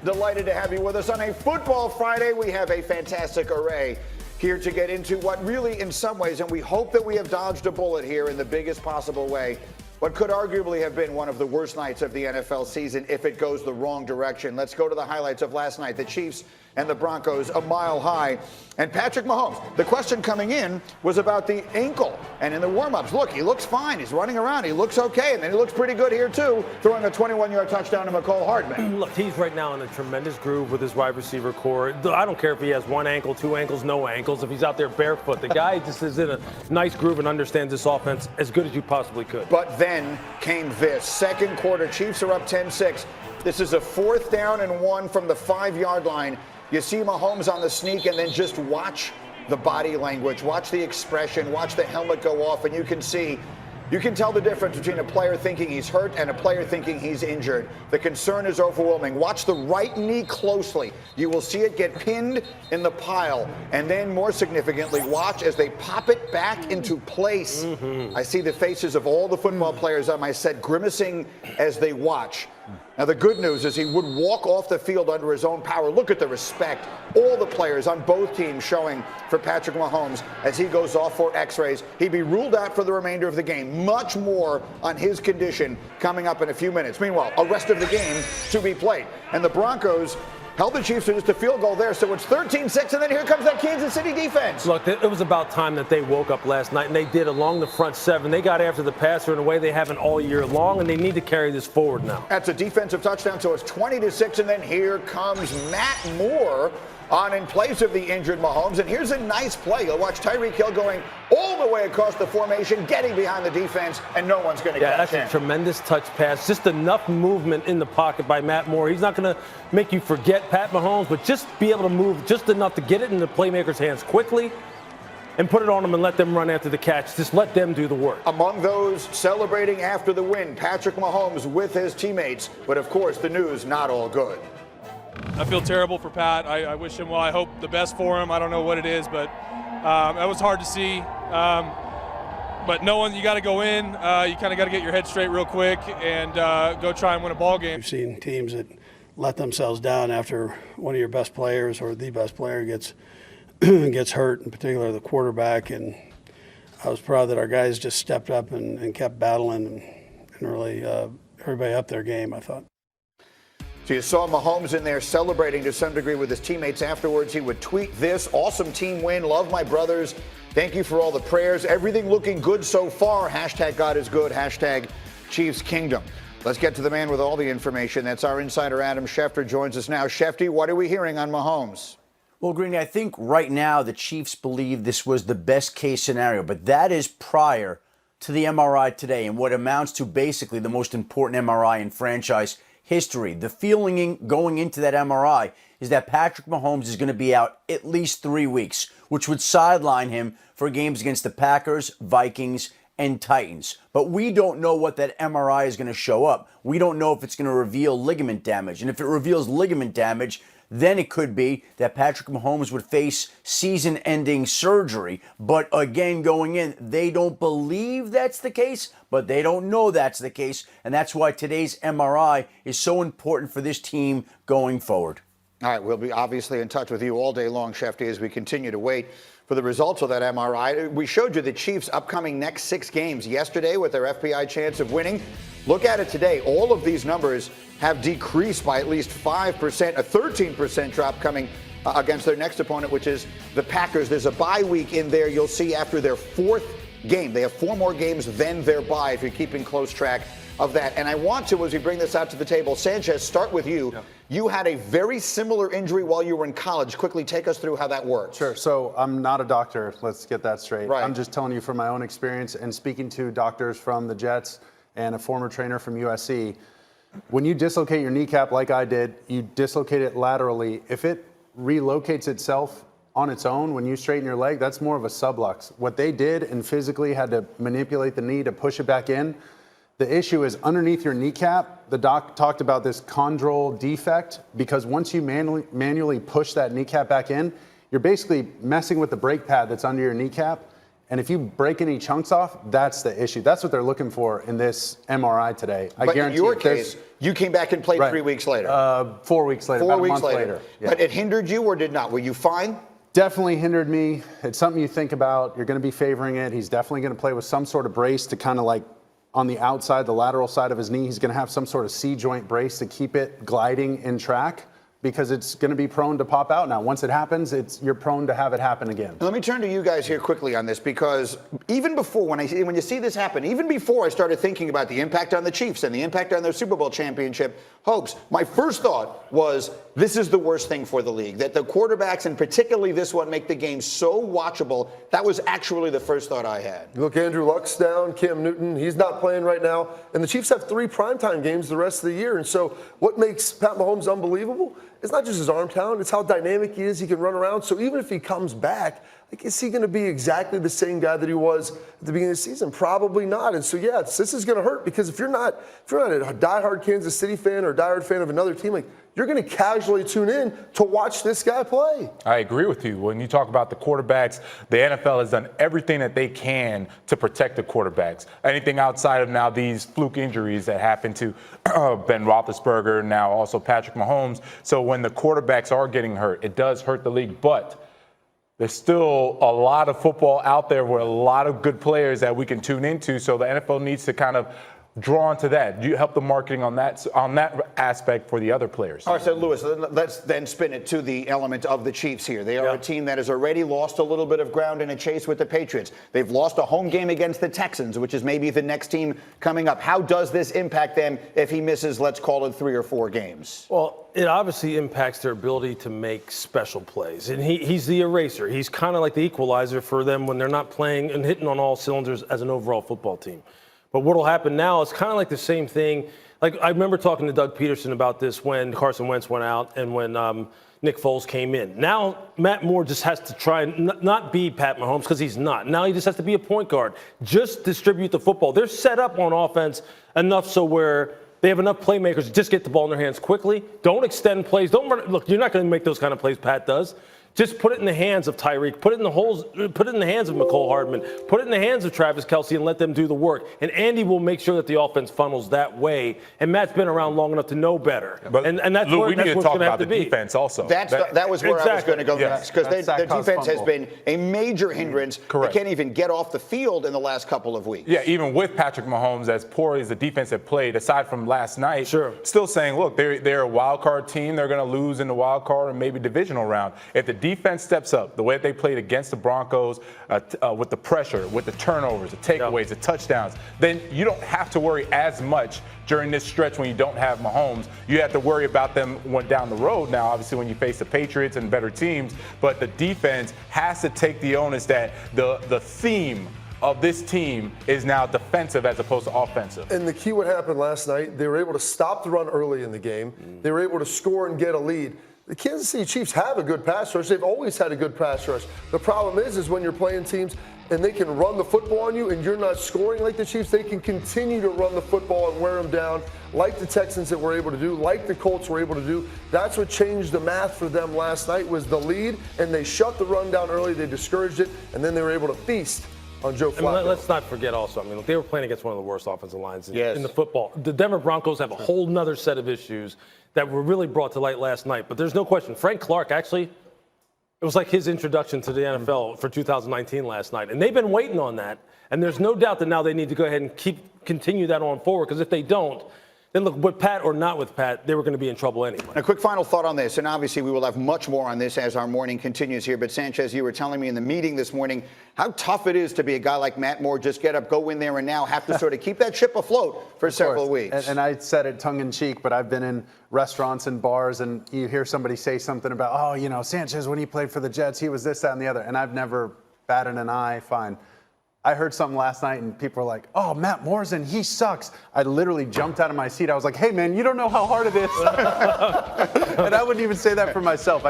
Delighted to have you with us on a Football Friday. We have a fantastic array here to get into what really, in some ways, and we hope that we have dodged a bullet here in the biggest possible way, what could arguably have been one of the worst nights of the NFL season if it goes the wrong direction. Let's go to the highlights of last night. The Chiefs and the Broncos a mile high. And Patrick Mahomes, the question coming in was about the ankle. And in the warm-ups, look, he looks fine. He's running around. He looks okay. And then he looks pretty good here, too, throwing a 21-yard touchdown to McCole Hardman. Look, he's right now in a tremendous groove with his wide receiver core. I don't care if he has one ankle, two ankles, no ankles. If he's out there barefoot, the guy just is in a nice groove and understands this offense as good as you possibly could. But then came this. Second quarter, Chiefs are up 10-6. This is a 4th down and 1 from the 5-yard line. You see Mahomes on the sneak, and then just watch the body language, watch the expression, watch the helmet go off, and you can tell the difference between a player thinking he's hurt and a player thinking he's injured. The concern is overwhelming. Watch the right knee closely. You will see it get pinned in the pile. And then, more significantly, watch as they pop it back into place. I see the faces of all the football players on my set grimacing as they watch. Now, the good news is he would walk off the field under his own power. Look at the respect all the players on both teams showing for Patrick Mahomes as he goes off for x-rays. He'd be ruled out for the remainder of the game. Much more on his condition coming up in a few minutes. Meanwhile, a rest of the game to be played. And the Broncos held the Chiefs to just a field goal there, so it's 13-6, and then here comes that Kansas City defense. Look, it was about time that they woke up last night, and they did along the front 7. They got after the passer in a way they haven't all year long, and they need to carry this forward now. That's a defensive touchdown, so it's 20-6, and then here comes Matt Moore on in place of the injured Mahomes. And here's a nice play. You'll watch Tyreek Hill going all the way across the formation, getting behind the defense, and no one's going to catch him. That's a tremendous touch pass. Just enough movement in the pocket by Matt Moore. He's not going to make you forget Pat Mahomes, but just be able to move just enough to get it in the playmaker's hands quickly and put it on them and let them run after the catch. Just let them do the work. Among those celebrating after the win, Patrick Mahomes with his teammates. But, of course, the news not all good. I feel terrible for Pat. I wish him well. I hope the best for him. I don't know what it is, but that was hard to see. But knowing you got to go in, you kind of got to get your head straight real quick and go try and win a ball game. We've seen teams that let themselves down after one of your best players or the best player gets hurt, in particular the quarterback. And I was proud that our guys just stepped up and kept battling and really everybody upped their game, I thought. So you saw Mahomes in there celebrating to some degree with his teammates afterwards. He would tweet this: awesome team win, love my brothers, thank you for all the prayers, everything looking good so far, hashtag God is good, hashtag Chiefs Kingdom. Let's get to the man with all the information. That's our insider Adam Schefter joins us now. Shefty, what are we hearing on Mahomes? Well, Greeny, I think right now the Chiefs believe this was the best case scenario, but that is prior to the MRI today and what amounts to basically the most important MRI in franchise history. The feeling going into that MRI is that Patrick Mahomes is going to be out at least 3 weeks, which would sideline him for games against the Packers, Vikings, and Titans. But we don't know what that MRI is going to show up. We don't know if it's going to reveal ligament damage. And if it reveals ligament damage, then it could be that Patrick Mahomes would face season-ending surgery. But again, going in, they don't believe that's the case, but they don't know that's the case. And that's why today's MRI is so important for this team going forward. All right, we'll be obviously in touch with you all day long, Shefty, as we continue to wait for the results of that MRI. We showed you the Chiefs' upcoming next 6 games yesterday with their FPI chance of winning. Look at it today. All of these numbers have decreased by at least 5%, a 13% drop coming against their next opponent, which is the Packers. There's a bye week in there. You'll see after their 4th game. They have 4 more games than their bye, if you're keeping close track of that. And I want to, as we bring this out to the table, Sanchez, start with you. Yeah. You had a very similar injury while you were in college. Quickly take us through how that works. Sure. So I'm not a doctor. Let's get that straight. Right. I'm just telling you from my own experience and speaking to doctors from the Jets and a former trainer from USC. When you dislocate your kneecap like I did, you dislocate it laterally. If it relocates itself on its own when you straighten your leg, that's more of a sublux. What they did and physically had to manipulate the knee to push it back in. The issue is underneath your kneecap. The doc talked about this chondral defect because once you manually push that kneecap back in, you're basically messing with the brake pad that's under your kneecap. And if you break any chunks off, that's the issue. That's what they're looking for in this MRI today. I but guarantee in your case, you came back and played right. 3 weeks later. 4 weeks later, 4 about weeks a month later. Yeah. But it hindered you or did not? Were you fine? Definitely hindered me. It's something you think about. You're going to be favoring it. He's definitely going to play with some sort of brace to kind of like on the outside, the lateral side of his knee. He's going to have some sort of C-joint brace to keep it gliding in track, because it's going to be prone to pop out now. Once it happens, you're prone to have it happen again. Let me turn to you guys here quickly on this, because even before, when you see this happen, even before I started thinking about the impact on the Chiefs and the impact on their Super Bowl championship hopes, my first thought was this is the worst thing for the league, that the quarterbacks, and particularly this one, make the game so watchable. That was actually the first thought I had. Look, Andrew Luck's down, Cam Newton, he's not playing right now, and the Chiefs have 3 primetime games the rest of the year. And so what makes Pat Mahomes unbelievable? It's not just his arm talent, it's how dynamic he is. He can run around. So even if he comes back, like, is he going to be exactly the same guy that he was at the beginning of the season? Probably not. And so, yeah, this is going to hurt, because if you're not a diehard Kansas City fan or a diehard fan of another team, like, you're going to casually tune in to watch this guy play. I agree with you. When you talk about the quarterbacks, the NFL has done everything that they can to protect the quarterbacks. Anything outside of now these fluke injuries that happened to Ben Roethlisberger, now also Patrick Mahomes. So when the quarterbacks are getting hurt, it does hurt the league. But there's still a lot of football out there with a lot of good players that we can tune into. So the NFL needs to kind of drawn to that. Do you help the marketing on that aspect for the other players? All right, so Lewis, let's then spin it to the element of the Chiefs here. They are a team that has already lost a little bit of ground in a chase with the Patriots. They've lost a home game against the Texans, which is maybe the next team coming up. How does this impact them if he misses, let's call it 3 or 4 games? Well, it obviously impacts their ability to make special plays. And he's the eraser. He's kind of like the equalizer for them when they're not playing and hitting on all cylinders as an overall football team. But what will happen now is kind of like the same thing. Like, I remember talking to Doug Peterson about this when Carson Wentz went out and when Nick Foles came in. Now Matt Moore just has to try and not be Pat Mahomes, because he's not. Now he just has to be a point guard. Just distribute the football. They're set up on offense enough so where they have enough playmakers to just get the ball in their hands quickly. Don't extend plays. Don't run. Look, you're not going to make those kind of plays Pat does. Just put it in the hands of Tyreek, put it in the hands of Mecole Hardman, put it in the hands of Travis Kelce, and let them do the work. And Andy will make sure that the offense funnels that way. And Matt's been around long enough to know better. But and that's Lou, where we that's need to what's talk going to have about to the be. defense also. That was where I was going to go next, because their defense has been a major hindrance. Correct. They can't even get off the field in the last couple of weeks. Yeah, even with Patrick Mahomes, as poor as the defense had played, aside from last night, sure, still saying, look, they're a wild card team. They're going to lose in the wild card and maybe divisional round. If the defense steps up, the way they played against the Broncos, with the pressure, with the turnovers, the takeaways, the touchdowns, then you don't have to worry as much during this stretch when you don't have Mahomes. You have to worry about them down the road now, obviously, when you face the Patriots and better teams. But the defense has to take the onus that the theme of this team is now defensive as opposed to offensive. And the key, what happened last night, they were able to stop the run early in the game. They were able to score and get a lead. The Kansas City Chiefs have a good pass rush. They've always had a good pass rush. The problem is when you're playing teams and they can run the football on you and you're not scoring like the Chiefs, they can continue to run the football and wear them down like the Texans that were able to do, like the Colts were able to do. That's what changed the math for them last night, was the lead, and they shut the run down early. They discouraged it, and then they were able to feast on Joe Flacco. And let's not forget also, I mean, look, they were playing against one of the worst offensive lines in the football. The Denver Broncos have a whole nother set of issues that were really brought to light last night. But there's no question, Frank Clark actually, it was like his introduction to the NFL for 2019 last night. And they've been waiting on that. And there's no doubt that now they need to go ahead and continue that on forward, because if they don't, then look, with Pat or not with Pat, they were going to be in trouble anyway. A quick final thought on this, and obviously we will have much more on this as our morning continues here. But Sanchez, you were telling me in the meeting this morning how tough it is to be a guy like Matt Moore, just get up, go in there, and now have to sort of keep that ship afloat for several weeks. And I said it tongue-in-cheek, but I've been in restaurants and bars, and you hear somebody say something about, oh, you know, Sanchez, when he played for the Jets, he was this, that, and the other. And I've never batted an eye. Fine. I heard something last night and people were like, oh, Matt Moore's in, he sucks. I literally jumped out of my seat. I was like, hey, man, you don't know how hard it is. And I wouldn't even say that for myself.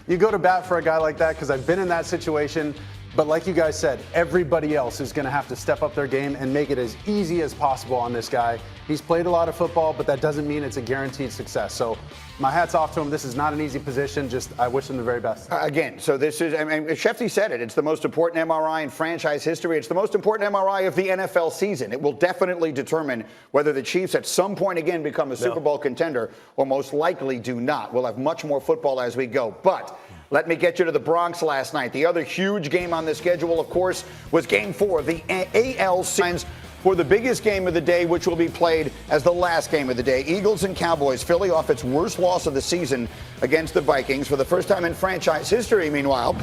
You go to bat for a guy like that, because I've been in that situation. But like you guys said, everybody else is going to have to step up their game and make it as easy as possible on this guy. He's played a lot of football, but that doesn't mean it's a guaranteed success. So my hat's off to him. This is not an easy position. Just I wish him the very best. Again, so this is, I mean, Shefty said it. It's the most important MRI in franchise history. It's the most important MRI of the NFL season. It will definitely determine whether the Chiefs at some point again become a Super Bowl contender or most likely do not. We'll have much more football as we go. But let me get you to the Bronx last night. The other huge game on the schedule, of course, was Game 4 of the ALC for the biggest game of the day, which will be played as the last game of the day. Eagles and Cowboys. Philly off its worst loss of the season against the Vikings for the first time in franchise history. Meanwhile,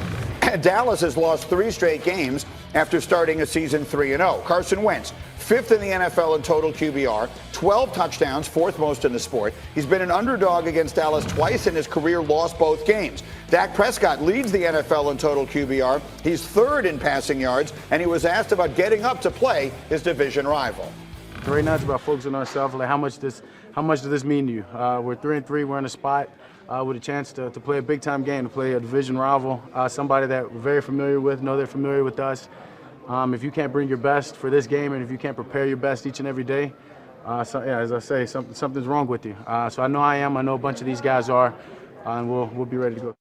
Dallas has lost 3 straight games after starting a season 3-0. Carson Wentz, 5th in the NFL in total QBR, 12 touchdowns, 4th most in the sport. He's been an underdog against Dallas twice in his career, lost both games. Dak Prescott leads the NFL in total QBR. He's 3rd in passing yards, and he was asked about getting up to play his division rival. Right now it's about focusing on ourselves. Like how much does this mean to you? We're 3-3. We're in a spot with a chance to play a big-time game, to play a division rival, somebody that we're very familiar with, know they're familiar with us. If you can't bring your best for this game, and if you can't prepare your best each and every day, as I say, something's wrong with you. So I know I am. I know a bunch of these guys are, and we'll be ready to go.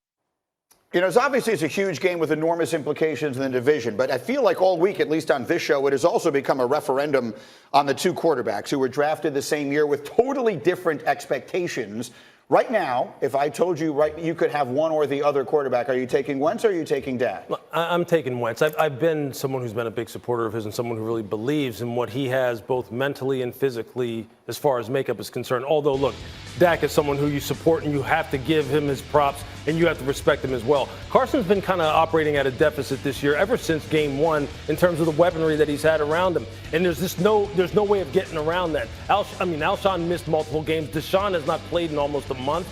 You know, it's obviously it's a huge game with enormous implications in the division, but I feel like all week, at least on this show, it has also become a referendum on the 2 quarterbacks who were drafted the same year with totally different expectations. Right now, if I told you you could have one or the other quarterback, are you taking Wentz or are you taking Dak? I'm taking Wentz. I've been someone who's been a big supporter of his and someone who really believes in what he has both mentally and physically as far as makeup is concerned. Although, look, Dak is someone who you support and you have to give him his props and you have to respect him as well. Carson's been kind of operating at a deficit this year ever since game 1 in terms of the weaponry that he's had around him. And there's no way of getting around that. Alshon missed multiple games. Deshaun has not played in almost a month.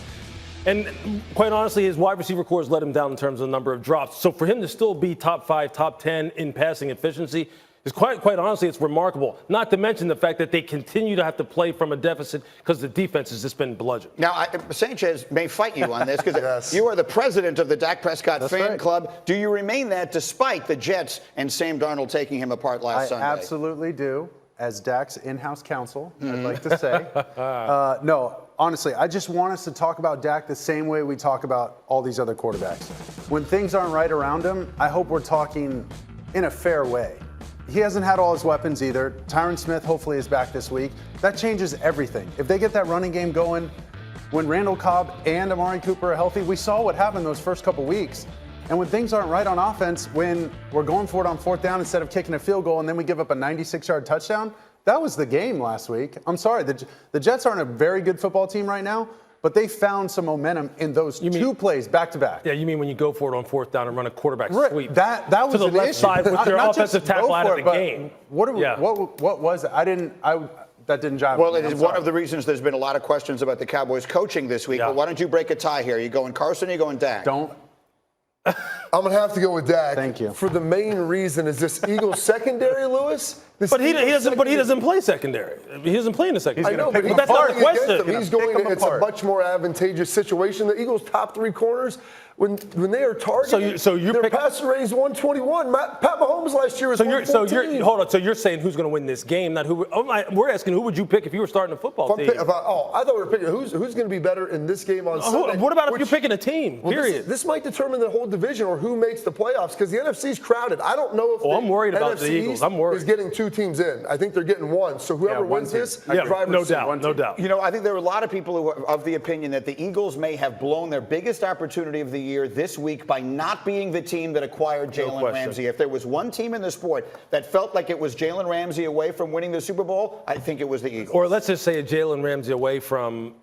And quite honestly, his wide receiver core has let him down in terms of the number of drops. So for him to still be top 5, top 10 in passing efficiency is quite honestly, it's remarkable. Not to mention the fact that they continue to have to play from a deficit because the defense has just been bludgeoned. Now, Sanchez may fight you on this because Yes. you are the president of the Dak Prescott fan club. Do you remain that despite the Jets and Sam Darnold taking him apart last Sunday? I absolutely do. As Dak's in-house counsel, I'd like to say. No, honestly, I just want us to talk about Dak the same way we talk about all these other quarterbacks. When things aren't right around him, I hope we're talking in a fair way. He hasn't had all his weapons either. Tyron Smith hopefully is back this week. That changes everything. If they get that running game going, when Randall Cobb and Amari Cooper are healthy, we saw what happened those first couple weeks. And when things aren't right on offense, when we're going for it on 4th down instead of kicking a field goal and then we give up a 96-yard touchdown, that was the game last week. I'm sorry, the Jets aren't a very good football team right now, but they found some momentum in those 2 plays back-to-back. Yeah, you mean when you go for it on 4th down and run a quarterback sweep? That was to the left issue. side with their Not offensive just tackle go out for of it, the but game. What was it? That didn't jive. Well, with it me. is one of the reasons there's been a lot of questions about the Cowboys coaching this week. Yeah. But why don't you break a tie here? Are you going Carson or are you going Dak? Don't. I'm going to have to go with Dak. Thank you. For the main reason is this Eagles secondary, Lewis. But he doesn't play secondary. He doesn't play in the secondary. I know, but that's not the question. He's going. It's a much more advantageous situation. The Eagles' top 3 corners, when they are targeted, their passer rating is 121. Pat Mahomes last year was 114. Hold on. So you're saying who's going to win this game? Not who. We're asking who would you pick if you were starting a football team? I thought we were picking who's going to be better in this game on Sunday. What about if you're picking a team? Period. This might determine the whole division or who makes the playoffs because the NFC's crowded. I don't know if I'm worried about the Eagles. I'm worried. Is getting 2 teams in. I think they're getting 1. So whoever wins this, no doubt. You know, I think there are a lot of people who are of the opinion that the Eagles may have blown their biggest opportunity of the year this week by not being the team that acquired Jalen Ramsey. If there was one team in the sport that felt like it was Jalen Ramsey away from winning the Super Bowl, I think it was the Eagles. Or let's just say a Jalen Ramsey away from,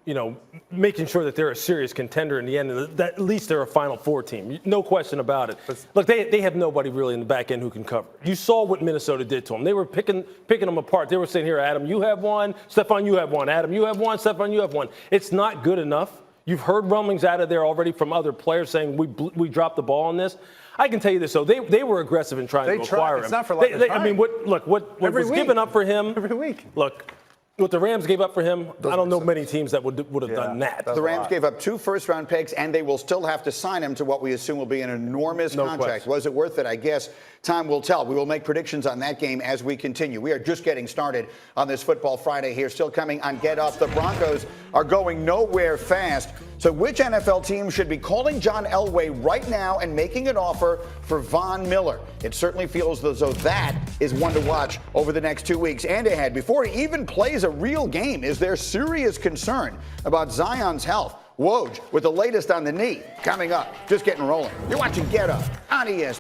making sure that they're a serious contender in the end, and that at least they're a Final Four team. No question about it. Look, they have nobody really in the back end who can cover. You saw what Minnesota did to them. They were picking them apart. They were saying, here, Adam, you have one. Stephon, you have one. Adam, you have one. Stephon, you have one. It's not good enough. You've heard rumblings out of there already from other players saying we dropped the ball on this. I can tell you this, though. They were aggressive in trying to acquire him. It's not for lack of trying. I mean, what was given up for him? Every week. Look, What the Rams gave up for him, I don't know many teams that would have done that. The Rams gave up 2 first-round picks, and they will still have to sign him to what we assume will be an enormous contract. question. Was it worth it? I guess time will tell. We will make predictions on that game as we continue. We are just getting started on this Football Friday here. Still coming on Get Up. The Broncos are going nowhere fast. So which NFL team should be calling John Elway right now and making an offer for Von Miller? It certainly feels as though that is one to watch over the next 2 weeks and ahead. Before he even plays a real game, is there serious concern about Zion's health? Woj with the latest on the knee coming up. Just getting rolling. You're watching Get Up on ESPN.